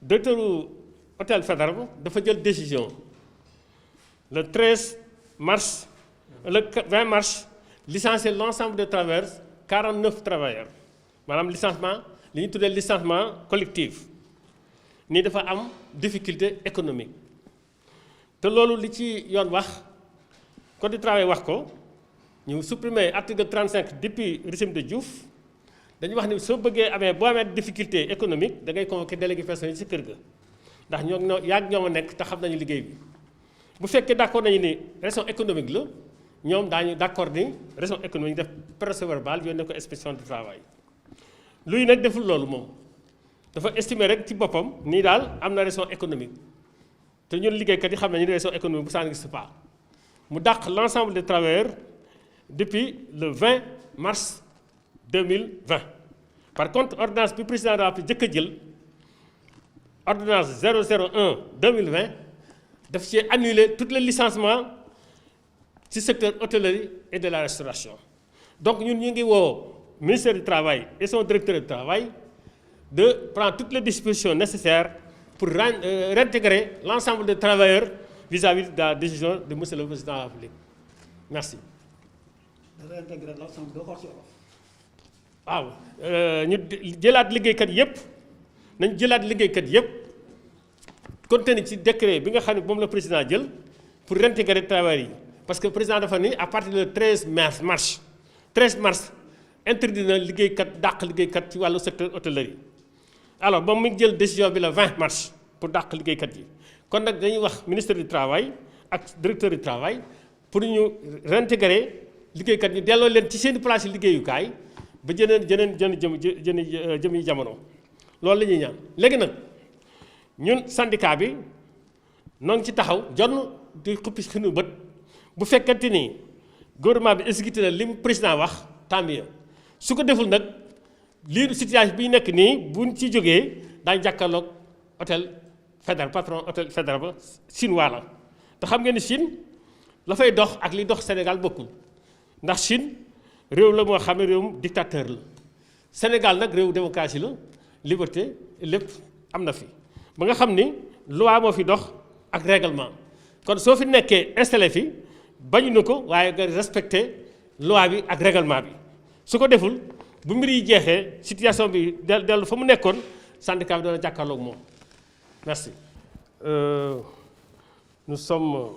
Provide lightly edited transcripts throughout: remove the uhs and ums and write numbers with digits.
directeur hôtel Faidherbe dafa jël décision le 13 mars le 20 mars licencier l'ensemble des travailleurs 49 travailleurs maanaam licenciement li ñu tuddee licenciement collectif nii dafa am difficulté économique te loolu li ci yoon wax code du travail wax ko ñu supprimer article 35 depuis régime de Diouf dañu wax ni soo bëggee boo amee difficulté économique da ngay convoquer délégué personnel yi ci kër ga ndax ñoo yàgg ñoo ma nekk te xam nañu liggéey bi bu fekkee d'accord nañu ni raison économique la ñoom daañu d'accord ni raison économique def procès-verbal yónnee ko inspection du travail luy nag deful loolu moom dafa estimer rek ci boppam nii daal am na raison économique te ñun liggéeykat yi xam nañu raison économique bu ça n'existe pas mu dàq l'ensemble des travailleurs depuis le 20 mars 2020 par contre ordonnance bi président de la République jëkk a jël ordonnance 001 2020 daf ci annuler tous les licenciements ci secteur hôtellerie et de la restauration donc ñun ñu ngi woo ministère du travail et son directeur du travail de prendre toutes les dispositions nécessaires pour réintégrer l'ensemble des travailleurs vis-à-vis de la décision de monsieur le président de la République merci. réintégrer l'ensemble doo ko ci wolof. waaw ñu jëlaat liggéeykat yépp nañ jëlaat liggéeykat yépp contenu ci décret bi nga xam ne moom la président jël pour réintégrer travailleurs yi parce que président dafa ni à partir du 13 mars interdit na liggéeykat dàq liggéeykat ci wàllu secteur hôtellerie alors moom mi ngi jël décision bi le 20 mars pour dàq liggéeykat yi kon nag dañuy wax ministre du travail ak directeur du travail pour ñu réintégrer liggéeykat yi delloo leen ci seen place liggéeyukaay ba jëm yi jamono loolu la ñuy ñaan léegi nag ñun syndicat bi noo ngi ci taxaw jonn di xuppi suñu bët bu fekkente ni gouvernement bi exécuté na li mu président wax tant mieux su ko deful nag lii situation bi nekk nii buñ ci jógee daañu jàkkaarloog hôtel Faidherbe patron hôtel Faidherbe chinois la te xam ngeen ni Chine la fay dox ak li dox Sénégal bokkul ndax Chine réew la moo xam ne réewum dictateur la Sénégal nag réewu démocratie la liberté lépp am na fi ba nga xam ni loi moo fi dox ak règlement kon soo fi nekkee installé fi bañu na ko waaye nga respecté loi bi ak règlement bi su ko deful bu mbir yi jeexee situation bi dellu fa mu nekkoon syndicat bi doona jàkkaarloog moom merci. Nous sommes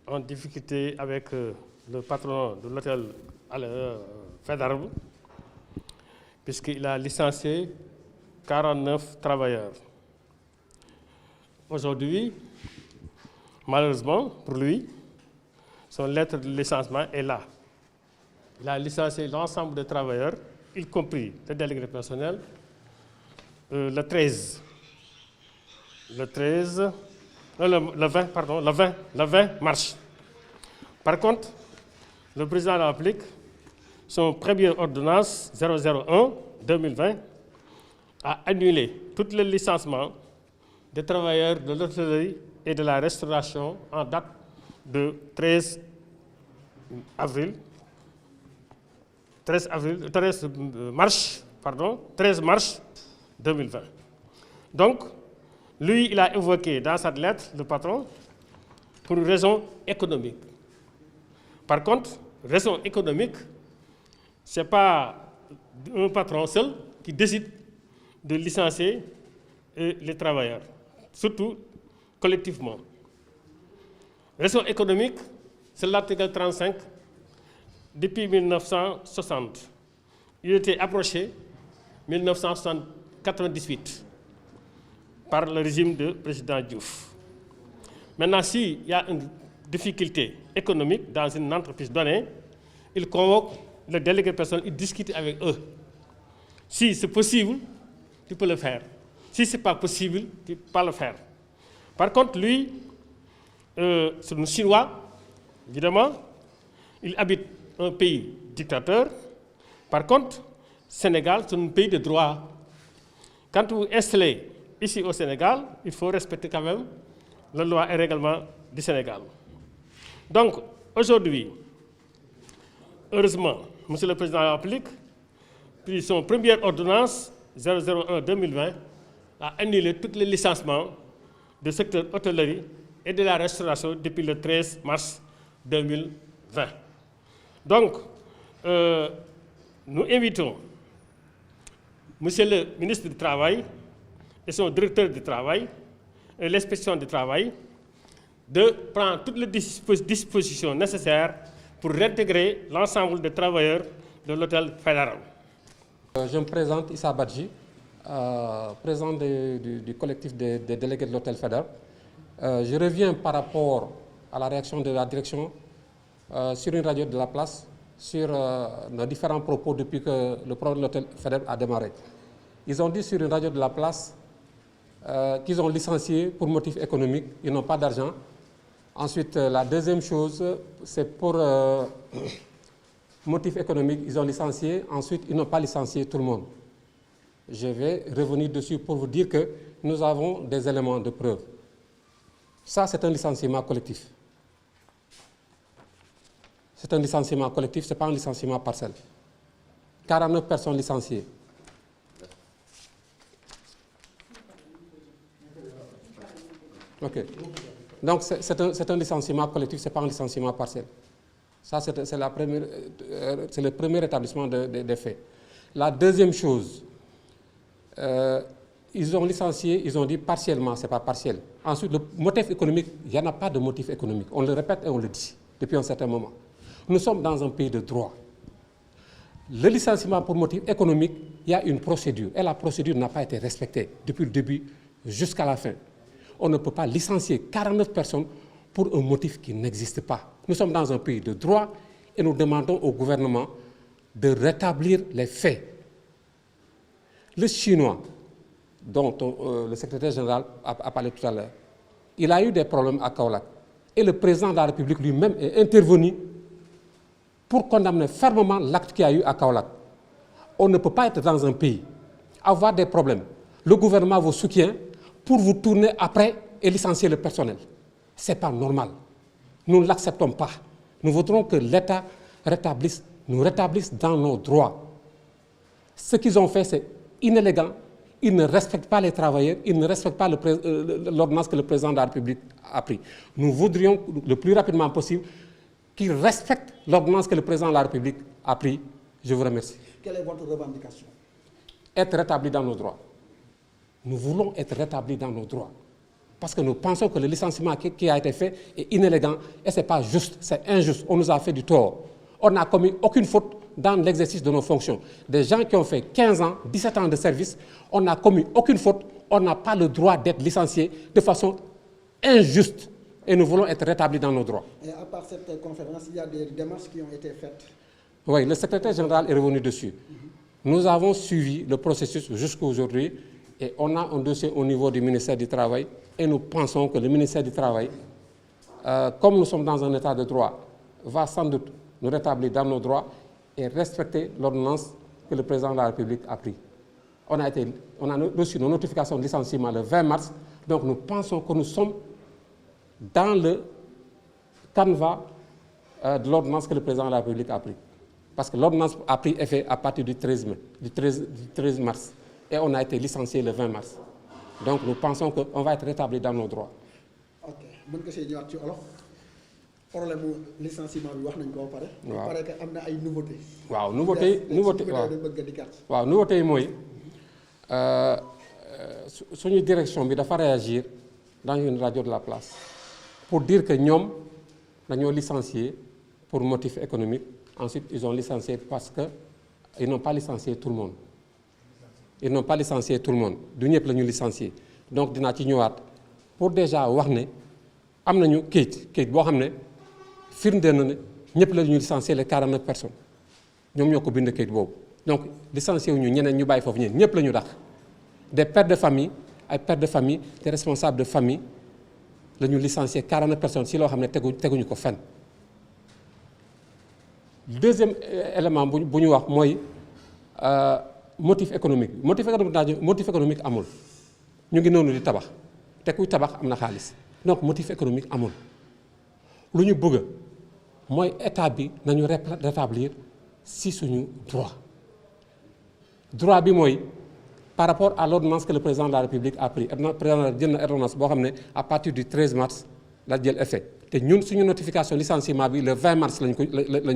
en difficulté avec le patron de l'hôtel Faidherbe puisqu'il a licencié 49 travailleurs. Aujourd'hui, malheureusement pour lui, son lettre de licenciement est là. Il a licencié l'ensemble des travailleurs, y compris les délégués personnels, le 20 mars. Par contre, le président de la République, son première ordonnance 001-2020, a annulé tous les licenciements des travailleurs de l'hôtellerie et de la restauration en date de 13 mars 2020. Donc, lui, il a évoqué dans cette lettre, le patron, pour une raison économique. Par contre, raison économique, ce n'est pas un patron seul qui décide de licencier les travailleurs, surtout collectivement. Raison économique, c'est l'article 35 depuis 1960. Il était approché 1998 par le régime de président Diouf. Maintenant, s'il y a une difficulté économique dans une entreprise donnée, il convoque le délégué personnel, il discute avec eux. Si c'est possible, tu peux le faire. Si ce n'est pas possible, tu ne peux pas le faire. Par contre, lui, c'est un Chinois, évidemment, il habite un pays dictateur. Par contre, Sénégal, c'est un pays de droit. Quand vous installez ici au Sénégal, il faut respecter quand même la loi et le règlement du Sénégal. Donc, aujourd'hui, heureusement, Monsieur le Président de la République, puis son première ordonnance 001-2020 a annulé tous les licenciements du secteur hôtellerie et de la restauration depuis le 13 mars 2020. Donc, nous invitons Monsieur le ministre du Travail et son directeur du Travail et l'inspection du Travail de prendre toutes les dispositions nécessaires pour réintégrer l'ensemble des travailleurs de l'hôtel fédéral. Je me présente, Issa Badji, président du collectif des délégués de l'hôtel fédéral. Je reviens par rapport à la réaction de la direction sur une radio de la place, sur nos différents propos depuis que le programme de l'hôtel fédéral a démarré. Ils ont dit sur une radio de la place qu'ils ont licencié pour motif économique, ils n'ont pas d'argent. Ensuite, la deuxième chose, c'est pour motif économique, ils ont licencié. Ensuite, ils n'ont pas licencié tout le monde. Je vais revenir dessus pour vous dire que nous avons des éléments de preuve. Ça, c'est un licenciement collectif. C'est un licenciement collectif, ce n'est pas un licenciement partiel. 49 personnes licenciées. OK. Donc, c'est un licenciement collectif, ce n'est pas un licenciement partiel. Ça, c'est le premier établissement des faits. La deuxième chose, ils ont licencié, ils ont dit partiellement, ce n'est pas partiel. Ensuite, le motif économique, il n'y en a pas de motif économique. On le répète et on le dit depuis un certain moment. Nous sommes dans un pays de droit. Le licenciement pour motif économique, il y a une procédure. Et la procédure n'a pas été respectée depuis le début jusqu'à la fin. On ne peut pas licencier 49 personnes pour un motif qui n'existe pas. Nous sommes dans un pays de droit et nous demandons au gouvernement de rétablir les faits. Le Chinois, dont le secrétaire général a parlé tout à l'heure, il a eu des problèmes à Kaolack. Et le président de la République lui-même est intervenu pour condamner fermement l'acte qu'il y a eu à Kaolack. On ne peut pas être dans un pays, avoir des problèmes. Le gouvernement vous soutient pour vous tourner après et licencier le personnel. Ce n'est pas normal. Nous ne l'acceptons pas. Nous voudrons que l'État nous rétablisse dans nos droits. Ce qu'ils ont fait, c'est inélégant. Ils ne respectent pas les travailleurs, ils ne respectent pas l'ordonnance que le président de la République a prise. Nous voudrions le plus rapidement possible qu'ils respectent l'ordonnance que le président de la République a prise. Je vous remercie. Quelle est votre revendication? Être rétabli dans nos droits. Nous voulons être rétablis dans nos droits. Parce que nous pensons que le licenciement qui a été fait est inélégant et ce n'est pas juste, c'est injuste. On nous a fait du tort. On n'a commis aucune faute dans l'exercice de nos fonctions. Des gens qui ont fait 15 ans, 17 ans de service, on n'a commis aucune faute. On n'a pas le droit d'être licencié de façon injuste. Et nous voulons être rétablis dans nos droits. Et à part cette conférence, il y a des démarches qui ont été faites? Oui, le secrétaire général est revenu dessus. Nous avons suivi le processus jusqu'à aujourd'hui et on a un dossier au niveau du ministère du Travail et nous pensons que le ministère du Travail, comme nous sommes dans un état de droit, va sans doute nous rétablir dans nos droits et respecter l'ordonnance que le président de la République a prise. On a reçu nos notifications de licenciement le 20 mars, donc nous pensons que nous sommes dans le canevas de l'ordonnance que le président de la République a pris. Parce que l'ordonnance a pris effet à partir du 13 mars. Et on a été licencié le 20 mars. Donc nous pensons qu'on va être rétabli dans nos droits. Ok. Mën nga see ñëwaat ci olof problème mu licenciement bi wax nañ ko ba pare. waaw ba pare que am na ay nouveautés. waaw nouveauté yi mooy suñu direction bi dafa réagir dans une radio de la place pour dire que ñoom dañoo licencié pour motif économique. Ensuite, ils ont licencié parce qu'ils n'ont pas licencié tout le monde. Ils n'ont pas licencié tout le monde. Du ñëpp la ñu licencié. Donc dinaa ci ñëwaat pour déjà wax ne am nañu kayit boo xam ne firndeel na ne ñëpp la ñu licencié les 49 personnes ñoom ñoo ko bind kayit boobu. Donc licencié wu ñu ñeneen ñu bàyyi foofu ñëpp la ñu dàq. Des pères de famille ay pères de famille des responsables de famille la ñu licencié 49 personnes si loo xam ne teguñu ko fenn. Deuxième élément bu ñu wax mooy motif économique. Motif économique amul ñu ngi noonu di tabax te kuy tabax am na xaalis donc motif économique amul. lu ñu bëgg mooy état bi nañu rétablir si suñu droit bi mooy par rapport à l'ordonnance que le président de la République a pris président de la jël na ordonnance boo xam ne à partir du 13 mars la jël effet te ñun suñu notification licenciement bi le 20 mars lañ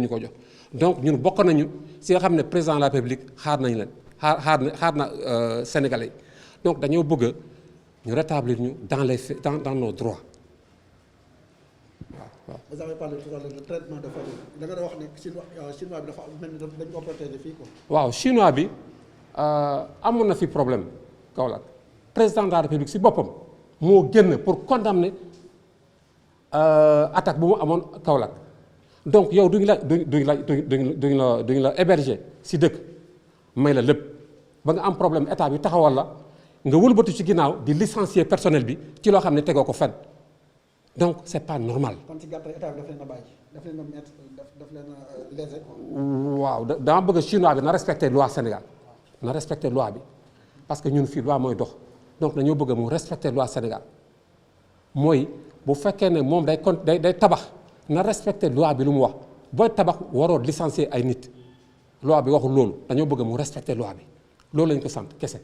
ko jox donc ñun bokk nañu si nga xam ne président de la République xaar nañ leen xaar na Sénégalais yi donc dañoo bëgg ñu rétablir ñu dans les faits dans nos droits. waaw. vous avez parlé tout à l'heure de traitement de famille da nga wax ne chinois bi dafa mel ni dañ ko protéger fii quoi. waaw chinois bi amoon na fi problème Kaolack président de la République si boppam moo génn pour condamner attaque bu mu amoon Kaolack donc yow duñ la héberger si dëkk may la lépp ba nga am problème état bi taxawal la nga wëlbatu ci ginnaaw di licencier personnel bi ci loo xam ne tegoo ko fenn donc c'est pas normal. kon ci gàttal état bi daf leen a bàyyi daf leen a mettre daf leen a léser quoi. waaw dama bëgg chinois bi na respecter loi Sénégal na respecter loi bi parce que ñun fii loi mooy dox donc dañoo bëgg mu respecter loi Sénégal mooy bu fekkee ne moom day tabax na respecter loi bi lu mu wax booy tabax waroo licencier ay nit loi bi waxul loolu dañoo bëgg mu respecter loi bi loolu lañ ko sant kese.